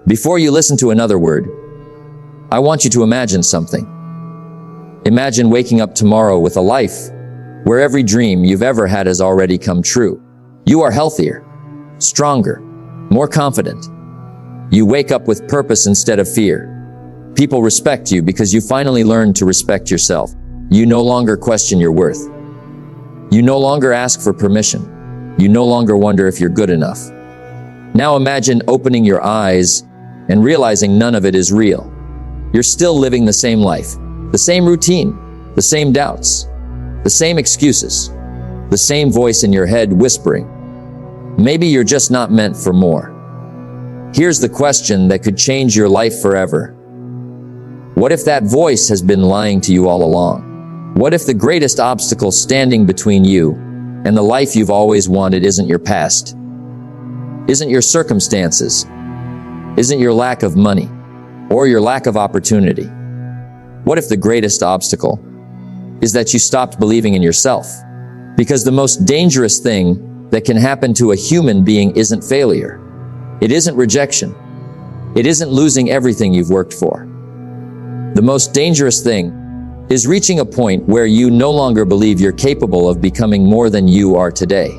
Before you listen to another word, I want you to imagine something. Imagine waking up tomorrow with a life where every dream you've ever had has already come true. You are healthier, stronger, more confident. You wake up with purpose instead of fear. People respect you because you finally learned to respect yourself. You no longer question your worth. You no longer ask for permission. You no longer wonder if you're good enough. Now imagine opening your eyes and realizing none of it is real. You're still living the same life, the same routine, the same doubts, the same excuses, the same voice in your head whispering, maybe you're just not meant for more. Here's the question that could change your life forever. What if that voice has been lying to you all along? What if the greatest obstacle standing between you and the life you've always wanted isn't your past, isn't your circumstances, isn't your lack of money, or your lack of opportunity? What if the greatest obstacle is that you stopped believing in yourself? Because the most dangerous thing that can happen to a human being isn't failure. It isn't rejection. It isn't losing everything you've worked for. The most dangerous thing is reaching a point where you no longer believe you're capable of becoming more than you are today.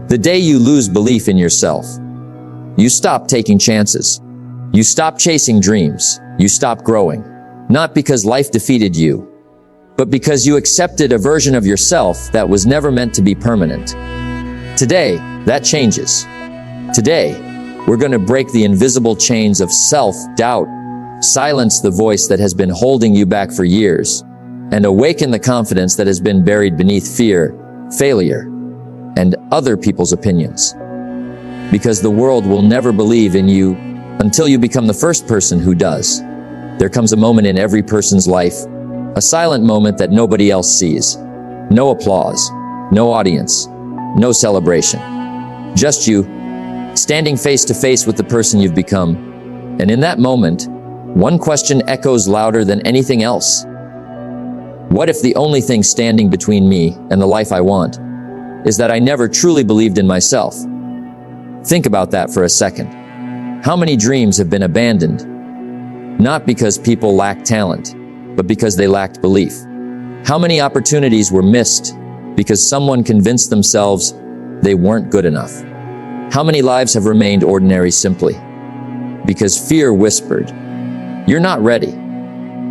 The day you lose belief in yourself, you stop taking chances. You stop chasing dreams. You stop growing. Not because life defeated you, but because you accepted a version of yourself that was never meant to be permanent. Today, that changes. Today, we're going to break the invisible chains of self-doubt, silence the voice that has been holding you back for years, and awaken the confidence that has been buried beneath fear, failure, and other people's opinions. Because the world will never believe in you until you become the first person who does. There comes a moment in every person's life, a silent moment that nobody else sees. No applause, no audience, no celebration. Just you, standing face to face with the person you've become. And in that moment, one question echoes louder than anything else. What if the only thing standing between me and the life I want is that I never truly believed in myself? Think about that for a second. How many dreams have been abandoned? Not because people lacked talent, but because they lacked belief. How many opportunities were missed because someone convinced themselves they weren't good enough? How many lives have remained ordinary simply because fear whispered, "You're not ready"?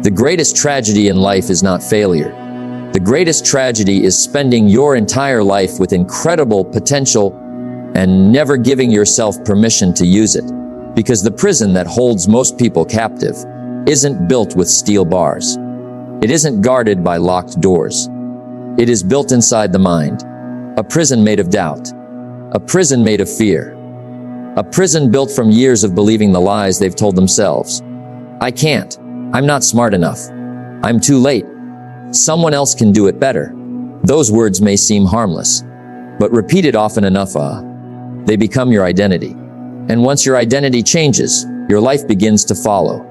The greatest tragedy in life is not failure. The greatest tragedy is spending your entire life with incredible potential and never giving yourself permission to use it. Because the prison that holds most people captive isn't built with steel bars. It isn't guarded by locked doors. It is built inside the mind. A prison made of doubt. A prison made of fear. A prison built from years of believing the lies they've told themselves. I can't. I'm not smart enough. I'm too late. Someone else can do it better. Those words may seem harmless, but repeated often enough, they become your identity. And once your identity changes, your life begins to follow.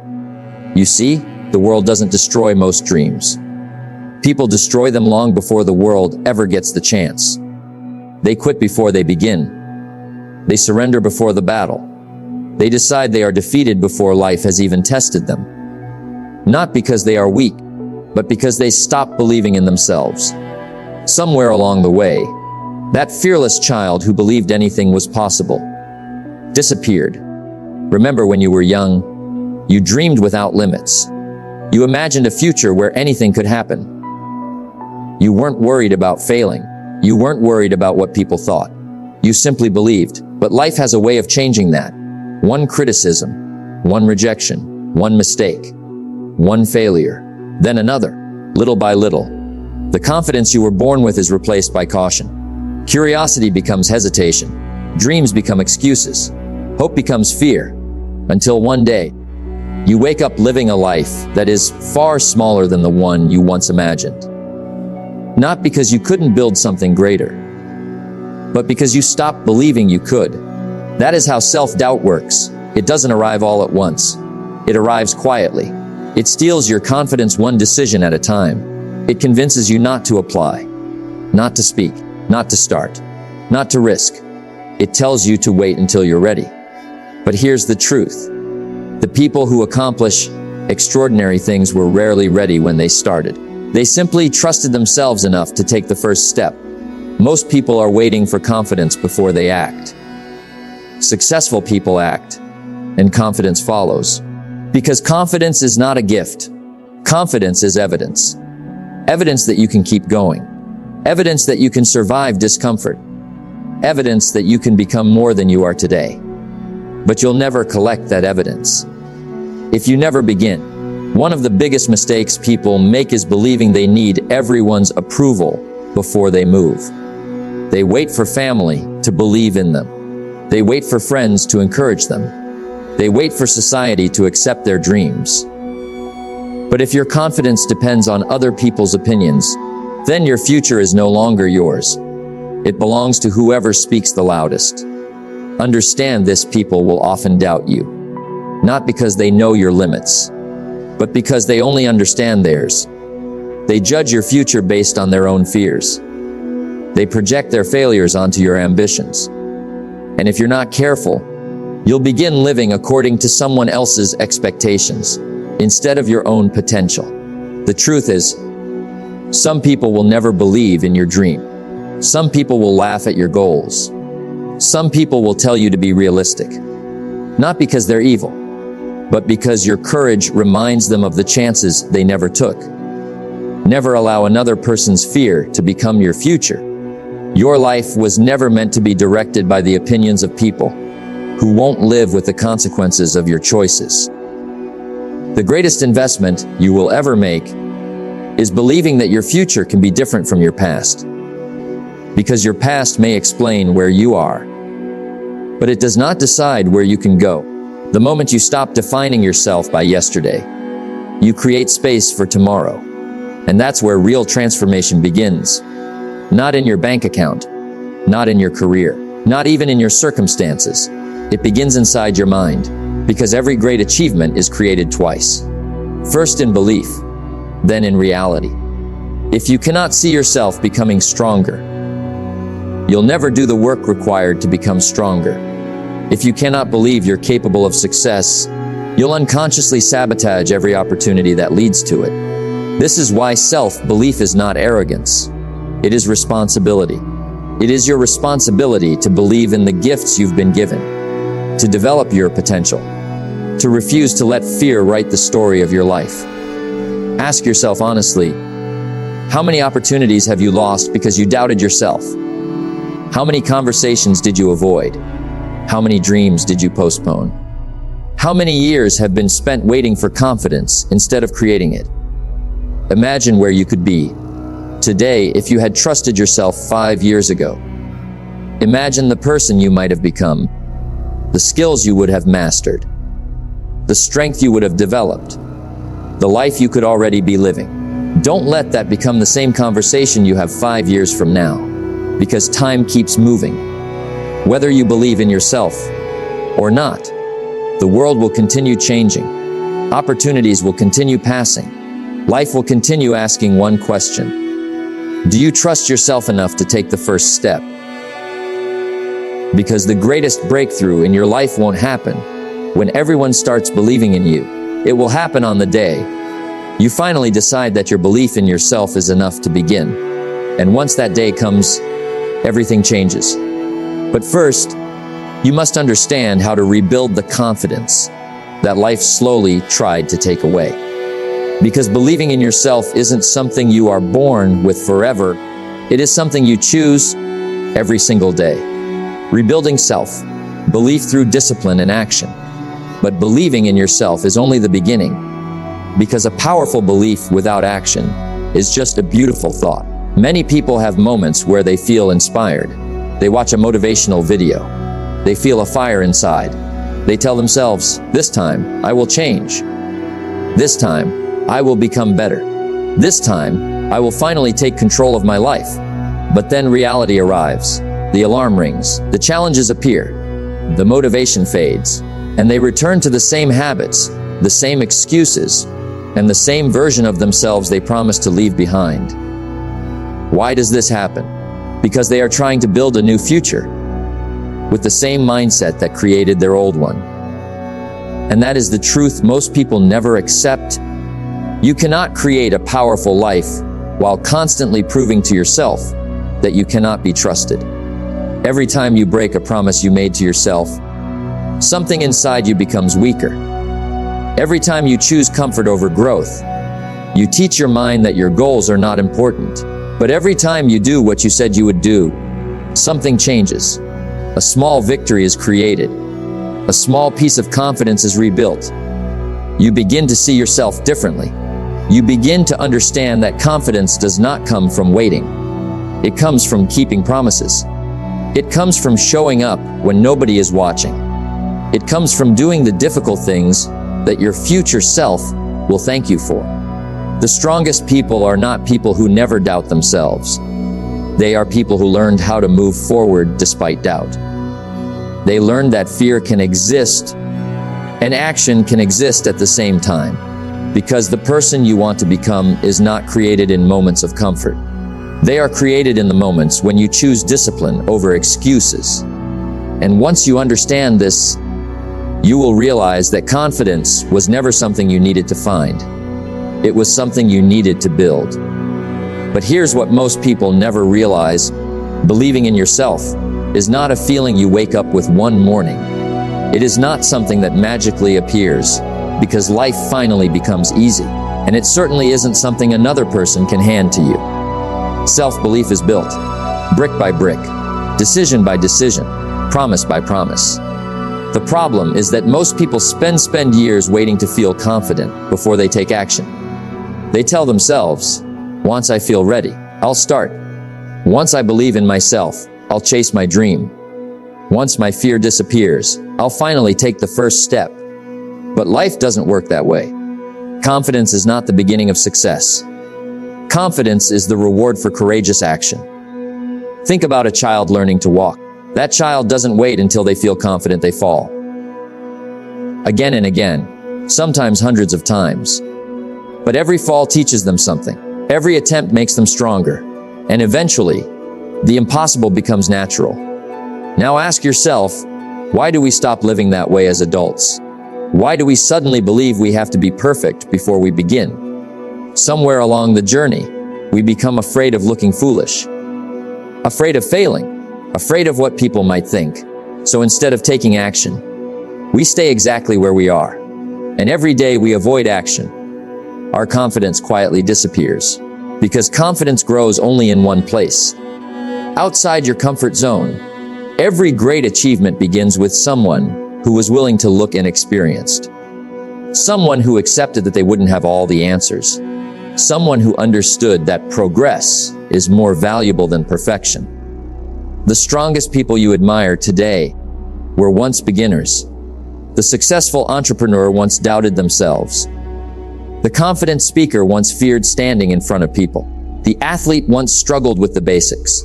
You see, the world doesn't destroy most dreams. People destroy them long before the world ever gets the chance. They quit before they begin. They surrender before the battle. They decide they are defeated before life has even tested them. Not because they are weak, but because they stop believing in themselves. Somewhere along the way, that fearless child who believed anything was possible disappeared. Remember when you were young, you dreamed without limits. You imagined a future where anything could happen. You weren't worried about failing. You weren't worried about what people thought. You simply believed. But life has a way of changing that. One criticism, one rejection, one mistake, one failure, then another. Little by little, the confidence you were born with is replaced by caution. Curiosity becomes hesitation. Dreams become excuses. Hope becomes fear. Until one day, you wake up living a life that is far smaller than the one you once imagined. Not because you couldn't build something greater, but because you stopped believing you could. That is how self-doubt works. It doesn't arrive all at once. It arrives quietly. It steals your confidence one decision at a time. It convinces you not to apply, not to speak, not to start, not to risk. It tells you to wait until you're ready. But here's the truth. The people who accomplish extraordinary things were rarely ready when they started. They simply trusted themselves enough to take the first step. Most people are waiting for confidence before they act. Successful people act, and confidence follows. Because confidence is not a gift. Confidence is evidence. Evidence that you can keep going. Evidence that you can survive discomfort. Evidence that you can become more than you are today. But you'll never collect that evidence if you never begin. One of the biggest mistakes people make is believing they need everyone's approval before they move. They wait for family to believe in them. They wait for friends to encourage them. They wait for society to accept their dreams. But if your confidence depends on other people's opinions, then your future is no longer yours. It belongs to whoever speaks the loudest. Understand this: people will often doubt you, not because they know your limits, but because they only understand theirs. They judge your future based on their own fears. They project their failures onto your ambitions. And if you're not careful, you'll begin living according to someone else's expectations instead of your own potential. The truth is, some people will never believe in your dream. Some people will laugh at your goals. Some people will tell you to be realistic, not because they're evil, but because your courage reminds them of the chances they never took. Never allow another person's fear to become your future. Your life was never meant to be directed by the opinions of people who won't live with the consequences of your choices. The greatest investment you will ever make is believing that your future can be different from your past. Because your past may explain where you are, but it does not decide where you can go. The moment you stop defining yourself by yesterday, you create space for tomorrow. And that's where real transformation begins. Not in your bank account, not in your career, not even in your circumstances. It begins inside your mind, because every great achievement is created twice. First in belief, then in reality. If you cannot see yourself becoming stronger, you'll never do the work required to become stronger. If you cannot believe you're capable of success, you'll unconsciously sabotage every opportunity that leads to it. This is why self-belief is not arrogance. It is responsibility. It is your responsibility to believe in the gifts you've been given, to develop your potential, to refuse to let fear write the story of your life. Ask yourself honestly, how many opportunities have you lost because you doubted yourself? How many conversations did you avoid? How many dreams did you postpone? How many years have been spent waiting for confidence instead of creating it? Imagine where you could be today if you had trusted yourself 5 years ago. Imagine the person you might have become, the skills you would have mastered, the strength you would have developed, the life you could already be living. Don't let that become the same conversation you have 5 years from now, because time keeps moving. Whether you believe in yourself or not, the world will continue changing. Opportunities will continue passing. Life will continue asking one question. Do you trust yourself enough to take the first step? Because the greatest breakthrough in your life won't happen when everyone starts believing in you. It will happen on the day you finally decide that your belief in yourself is enough to begin. And once that day comes, everything changes. But first, you must understand how to rebuild the confidence that life slowly tried to take away. Because believing in yourself isn't something you are born with forever. It is something you choose every single day. Rebuilding self-belief through discipline and action. But believing in yourself is only the beginning, because a powerful belief without action is just a beautiful thought. Many people have moments where they feel inspired. They watch a motivational video. They feel a fire inside. They tell themselves, this time I will change. This time I will become better. This time I will finally take control of my life. But then reality arrives. The alarm rings. The challenges appear. The motivation fades. And they return to the same habits, the same excuses, and the same version of themselves they promised to leave behind. Why does this happen? Because they are trying to build a new future with the same mindset that created their old one. and that is the truth most people never accept. You cannot create a powerful life while constantly proving to yourself that you cannot be trusted. Every time you break a promise you made to yourself, something inside you becomes weaker. Every time you choose comfort over growth, you teach your mind that your goals are not important. But every time you do what you said you would do, something changes. A small victory is created. A small piece of confidence is rebuilt. You begin to see yourself differently. You begin to understand that confidence does not come from waiting. It comes from keeping promises. It comes from showing up when nobody is watching. It comes from doing the difficult things that your future self will thank you for. The strongest people are not people who never doubt themselves. They are people who learned how to move forward despite doubt. They learned that fear can exist and action can exist at the same time, because the person you want to become is not created in moments of comfort. They are created in the moments when you choose discipline over excuses. And once you understand this, you will realize that confidence was never something you needed to find. It was something you needed to build. But here's what most people never realize. Believing in yourself is not a feeling you wake up with one morning. It is not something that magically appears because life finally becomes easy. And it certainly isn't something another person can hand to you. Self-belief is built, brick by brick, decision by decision, promise by promise. The problem is that most people spend years waiting to feel confident before they take action. They tell themselves, once I feel ready, I'll start. Once I believe in myself, I'll chase my dream. Once my fear disappears, I'll finally take the first step. But life doesn't work that way. Confidence is not the beginning of success. Confidence is the reward for courageous action. Think about a child learning to walk. That child doesn't wait until they feel confident they fall. Again and again, sometimes hundreds of times. But every fall teaches them something. Every attempt makes them stronger. And eventually, the impossible becomes natural. Now ask yourself, why do we stop living that way as adults? Why do we suddenly believe we have to be perfect before we begin? Somewhere along the journey, we become afraid of looking foolish, afraid of failing, afraid of what people might think. So instead of taking action, we stay exactly where we are. And every day we avoid action, our confidence quietly disappears. Because confidence grows only in one place. Outside your comfort zone. Every great achievement begins with someone who was willing to look inexperienced. Someone who accepted that they wouldn't have all the answers. Someone who understood that progress is more valuable than perfection. The strongest people you admire today were once beginners. The successful entrepreneur once doubted themselves. The confident speaker once feared standing in front of people. The athlete once struggled with the basics.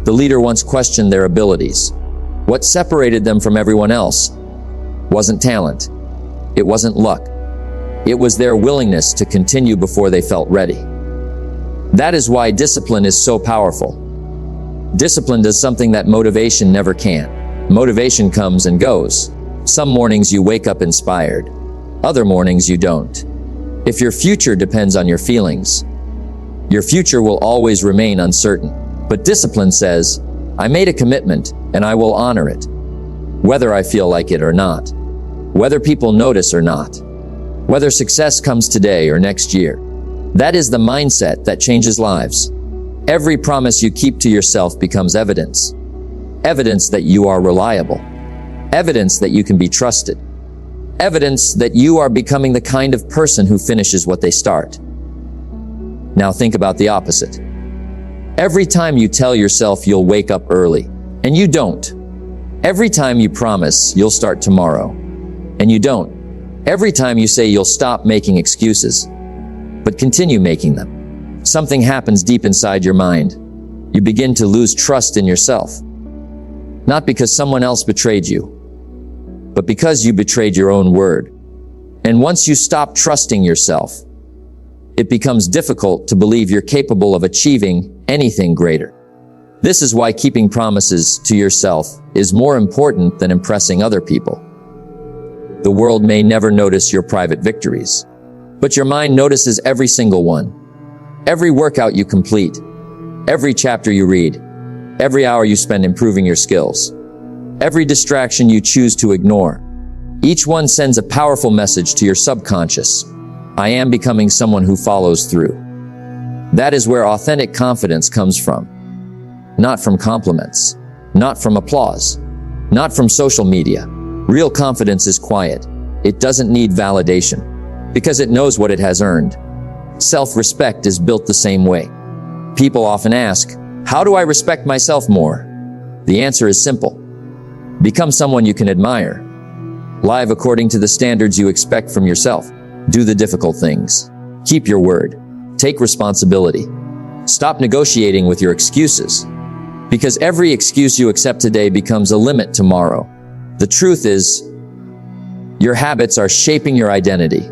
The leader once questioned their abilities. What separated them from everyone else wasn't talent. It wasn't luck. It was their willingness to continue before they felt ready. That is why discipline is so powerful. Discipline does something that motivation never can. Motivation comes and goes. Some mornings you wake up inspired. Other mornings you don't. If your future depends on your feelings, your future will always remain uncertain. But discipline says, I made a commitment and I will honor it, whether I feel like it or not, whether people notice or not, whether success comes today or next year. That is the mindset that changes lives. Every promise you keep to yourself becomes evidence. Evidence that you are reliable. Evidence that you can be trusted. Evidence that you are becoming the kind of person who finishes what they start. Now think about the opposite. Every time you tell yourself you'll wake up early, and you don't. Every time you promise you'll start tomorrow, and you don't. Every time you say you'll stop making excuses, but continue making them. Something happens deep inside your mind. You begin to lose trust in yourself. Not because someone else betrayed you, but because you betrayed your own word. And once you stop trusting yourself, it becomes difficult to believe you're capable of achieving anything greater. This is why keeping promises to yourself is more important than impressing other people. The world may never notice your private victories, but your mind notices every single one. Every workout you complete, every chapter you read, every hour you spend improving your skills, every distraction you choose to ignore. Each one sends a powerful message to your subconscious. I am becoming someone who follows through. That is where authentic confidence comes from. Not from compliments, not from applause, not from social media. Real confidence is quiet. It doesn't need validation because it knows what it has earned. Self-respect is built the same way. People often ask, how do I respect myself more? The answer is simple. Become someone you can admire. Live according to the standards you expect from yourself. Do the difficult things. Keep your word. Take responsibility. Stop negotiating with your excuses. Because every excuse you accept today becomes a limit tomorrow. The truth is, your habits are shaping your identity.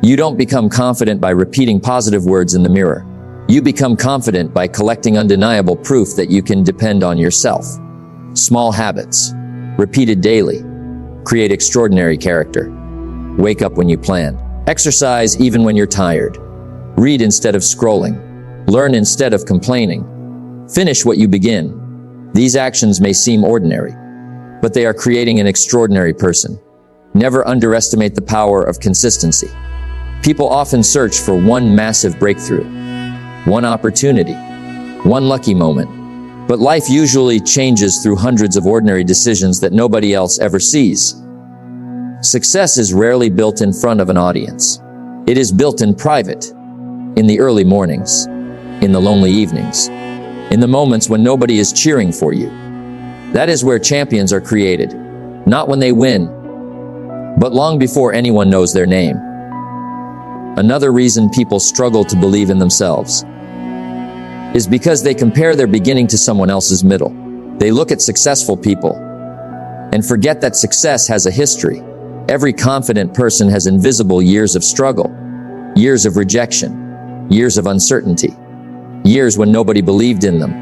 You don't become confident by repeating positive words in the mirror. You become confident by collecting undeniable proof that you can depend on yourself. Small habits, repeated daily, create extraordinary character. Wake up when you plan. Exercise even when you're tired. Read instead of scrolling. Learn instead of complaining. Finish what you begin. These actions may seem ordinary, but they are creating an extraordinary person. Never underestimate the power of consistency. People often search for one massive breakthrough, one opportunity, one lucky moment. But life usually changes through hundreds of ordinary decisions that nobody else ever sees. Success is rarely built in front of an audience. It is built in private, in the early mornings, in the lonely evenings, in the moments when nobody is cheering for you. That is where champions are created, not when they win, but long before anyone knows their name. Another reason people struggle to believe in themselves is because they compare their beginning to someone else's middle. They look at successful people and forget that success has a history. Every confident person has invisible years of struggle, years of rejection, years of uncertainty, years when nobody believed in them.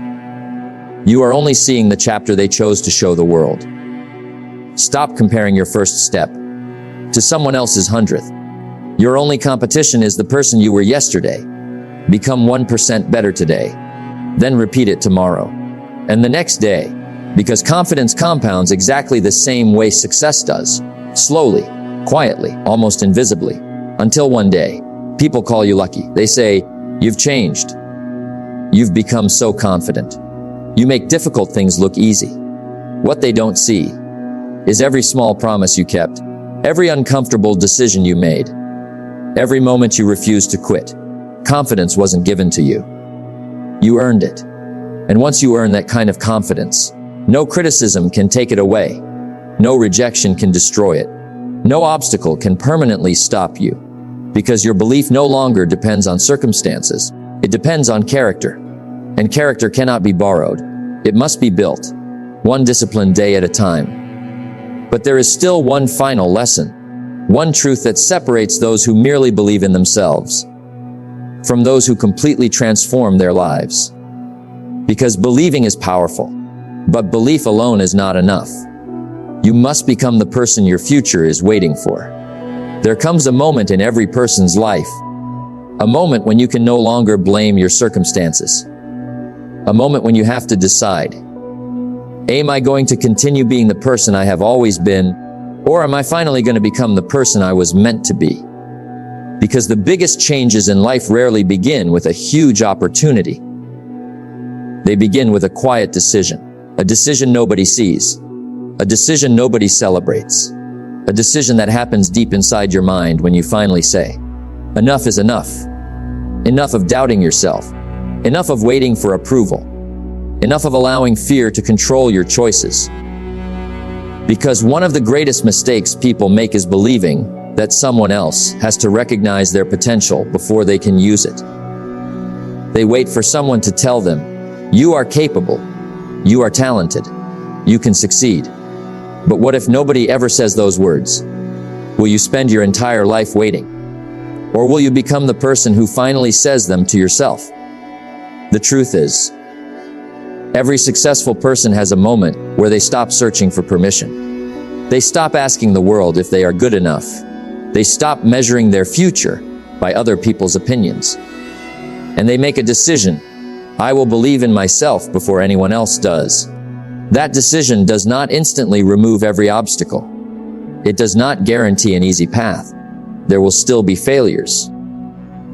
You are only seeing the chapter they chose to show the world. Stop comparing your first step to someone else's 100th. Your only competition is the person you were yesterday. Become 1% better today, then repeat it tomorrow, and the next day, because confidence compounds exactly the same way success does, slowly, quietly, almost invisibly, until one day, people call you lucky. They say, you've changed. You've become so confident. You make difficult things look easy. What they don't see is every small promise you kept, every uncomfortable decision you made, every moment you refused to quit. Confidence wasn't given to you. You earned it. And once you earn that kind of confidence, no criticism can take it away. No rejection can destroy it. No obstacle can permanently stop you. Because your belief no longer depends on circumstances. It depends on character. And character cannot be borrowed. It must be built, one disciplined day at a time. But there is still one final lesson. One truth that separates those who merely believe in themselves from those who completely transform their lives. Because believing is powerful, but belief alone is not enough. You must become the person your future is waiting for. There comes a moment in every person's life, a moment when you can no longer blame your circumstances, a moment when you have to decide, am I going to continue being the person I have always been, or am I finally going to become the person I was meant to be? Because the biggest changes in life rarely begin with a huge opportunity. They begin with a quiet decision, a decision nobody sees, a decision nobody celebrates, a decision that happens deep inside your mind when you finally say, enough is enough. Enough of doubting yourself, enough of waiting for approval, enough of allowing fear to control your choices. Because one of the greatest mistakes people make is believing that someone else has to recognize their potential before they can use it. They wait for someone to tell them, you are capable, you are talented, you can succeed. But what if nobody ever says those words? Will you spend your entire life waiting? Or will you become the person who finally says them to yourself? The truth is, every successful person has a moment where they stop searching for permission. They stop asking the world if they are good enough. They stop measuring their future by other people's opinions. And they make a decision. I will believe in myself before anyone else does. That decision does not instantly remove every obstacle. It does not guarantee an easy path. There will still be failures.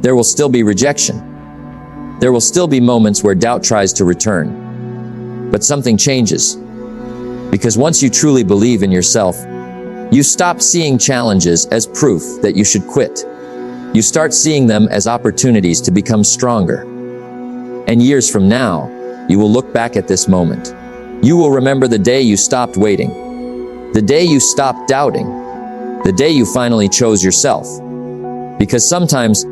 There will still be rejection. There will still be moments where doubt tries to return. But something changes. Because once you truly believe in yourself, you stop seeing challenges as proof that you should quit. You start seeing them as opportunities to become stronger. And years from now, you will look back at this moment. You will remember the day you stopped waiting, the day you stopped doubting, the day you finally chose yourself. Because sometimes,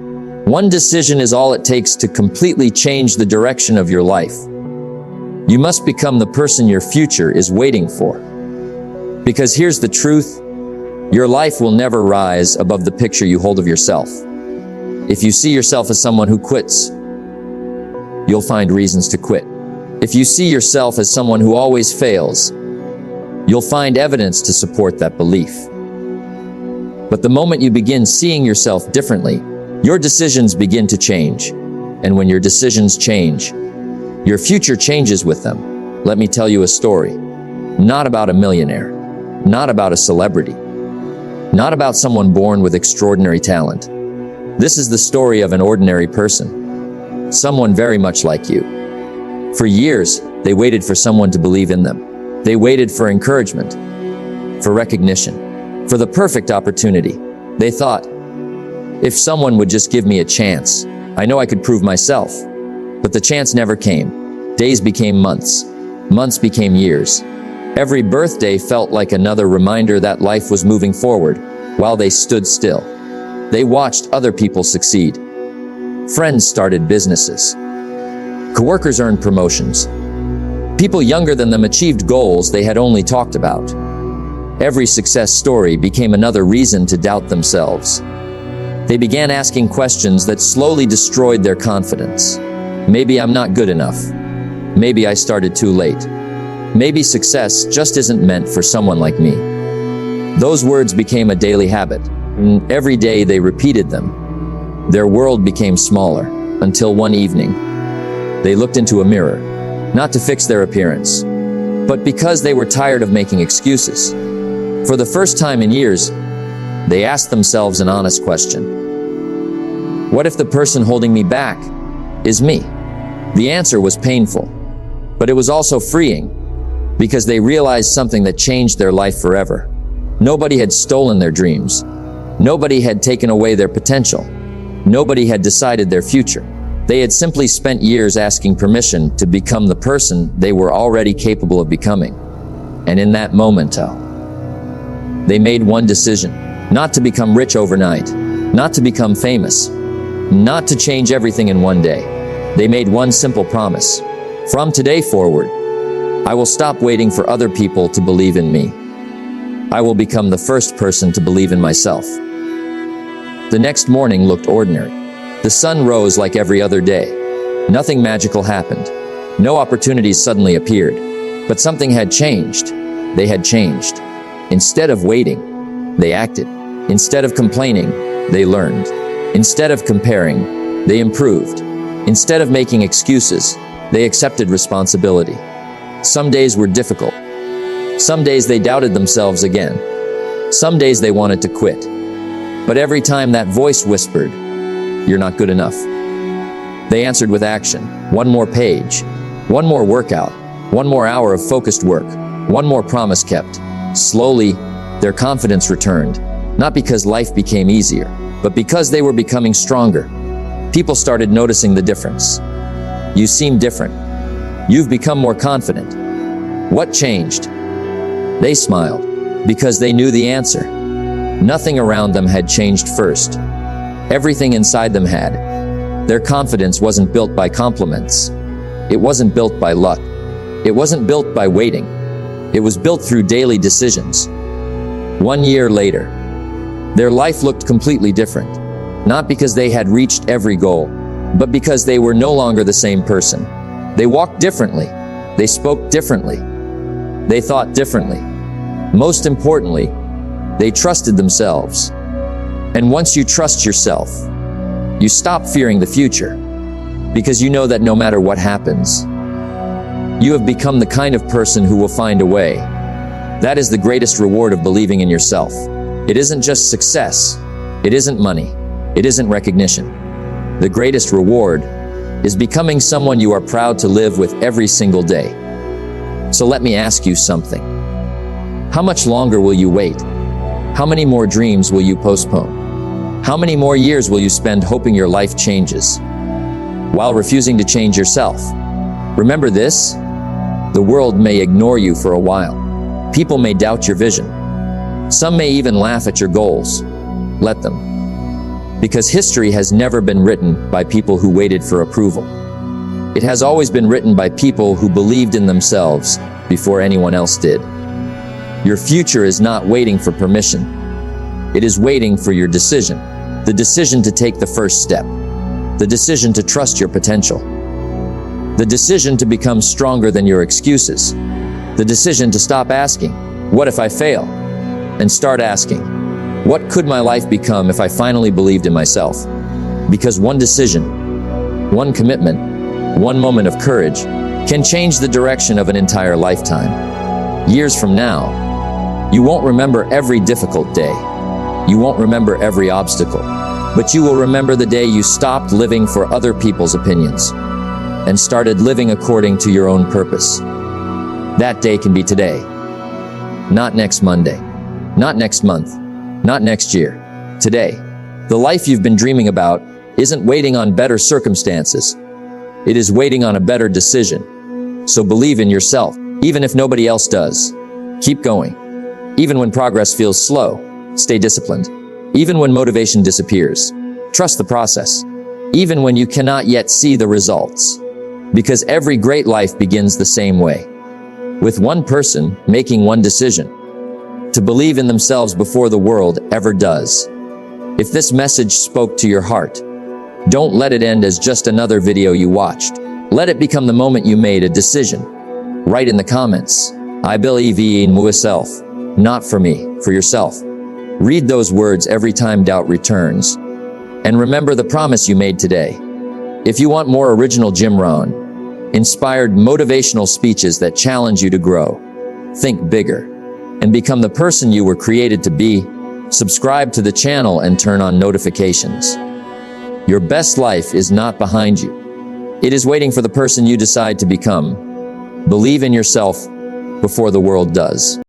one decision is all it takes to completely change the direction of your life. You must become the person your future is waiting for. Because here's the truth, your life will never rise above the picture you hold of yourself. If you see yourself as someone who quits, you'll find reasons to quit. If you see yourself as someone who always fails, you'll find evidence to support that belief. But the moment you begin seeing yourself differently, your decisions begin to change. And when your decisions change, your future changes with them. Let me tell you a story. Not about a millionaire, not about a celebrity, not about someone born with extraordinary talent. This is the story of an ordinary person, someone very much like you. For years, they waited for someone to believe in them. They waited for encouragement, for recognition, for the perfect opportunity. They thought, if someone would just give me a chance, I know I could prove myself. But the chance never came. Days became months. Months became years. Every birthday felt like another reminder that life was moving forward, while they stood still. They watched other people succeed. Friends started businesses. Coworkers earned promotions. People younger than them achieved goals they had only talked about. Every success story became another reason to doubt themselves. They began asking questions that slowly destroyed their confidence. Maybe I'm not good enough. Maybe I started too late. Maybe success just isn't meant for someone like me. Those words became a daily habit. Every day they repeated them. Their world became smaller, until one evening, they looked into a mirror, not to fix their appearance, but because they were tired of making excuses. For the first time in years, they asked themselves an honest question. What if the person holding me back is me? The answer was painful, but it was also freeing, because they realized something that changed their life forever. Nobody had stolen their dreams. Nobody had taken away their potential. Nobody had decided their future. They had simply spent years asking permission to become the person they were already capable of becoming. And in that moment, they made one decision: not to become rich overnight, not to become famous, not to change everything in one day. They made one simple promise. From today forward, I will stop waiting for other people to believe in me. I will become the first person to believe in myself. The next morning looked ordinary. The sun rose like every other day. Nothing magical happened. No opportunities suddenly appeared. But something had changed. They had changed. Instead of waiting, they acted. Instead of complaining, they learned. Instead of comparing, they improved. Instead of making excuses, they accepted responsibility. Some days were difficult. Some days they doubted themselves again. Some days they wanted to quit. But every time that voice whispered, "You're not good enough," they answered with action. One more page, one more workout, one more hour of focused work, one more promise kept. Slowly, their confidence returned, not because life became easier, but because they were becoming stronger. People started noticing the difference. You seem different. You've become more confident. What changed? They smiled, because they knew the answer. Nothing around them had changed first. Everything inside them had. Their confidence wasn't built by compliments. It wasn't built by luck. It wasn't built by waiting. It was built through daily decisions. 1 year later, their life looked completely different. Not because they had reached every goal, but because they were no longer the same person. They walked differently. They spoke differently. They thought differently. Most importantly, they trusted themselves. And once you trust yourself, you stop fearing the future, because you know that no matter what happens, you have become the kind of person who will find a way. That is the greatest reward of believing in yourself. It isn't just success. It isn't money. It isn't recognition. The greatest reward is becoming someone you are proud to live with every single day. So let me ask you something. How much longer will you wait? How many more dreams will you postpone? How many more years will you spend hoping your life changes, while refusing to change yourself? Remember this: the world may ignore you for a while. People may doubt your vision. Some may even laugh at your goals. Let them. Because history has never been written by people who waited for approval. It has always been written by people who believed in themselves before anyone else did. Your future is not waiting for permission. It is waiting for your decision. The decision to take the first step. The decision to trust your potential. The decision to become stronger than your excuses. The decision to stop asking, "What if I fail?" and start asking, "What could my life become if I finally believed in myself?" Because one decision, one commitment, one moment of courage can change the direction of an entire lifetime. Years from now, you won't remember every difficult day. You won't remember every obstacle, but you will remember the day you stopped living for other people's opinions and started living according to your own purpose. That day can be today, not next Monday, not next month, not next year. Today, the life you've been dreaming about isn't waiting on better circumstances. It is waiting on a better decision. So believe in yourself, even if nobody else does. Keep going. Even when progress feels slow, stay disciplined. Even when motivation disappears, trust the process. Even when you cannot yet see the results. Because every great life begins the same way. With one person making one decision. To believe in themselves before the world ever does. If this message spoke to your heart, don't let it end as just another video you watched. Let it become the moment you made a decision. Write in the comments, "I believe in myself." Not for me, for yourself. Read those words every time doubt returns. And remember the promise you made today. If you want more original Jim Rohn, inspired motivational speeches that challenge you to grow, think bigger, and become the person you were created to be, subscribe to the channel and turn on notifications. Your best life is not behind you. It is waiting for the person you decide to become. Believe in yourself before the world does.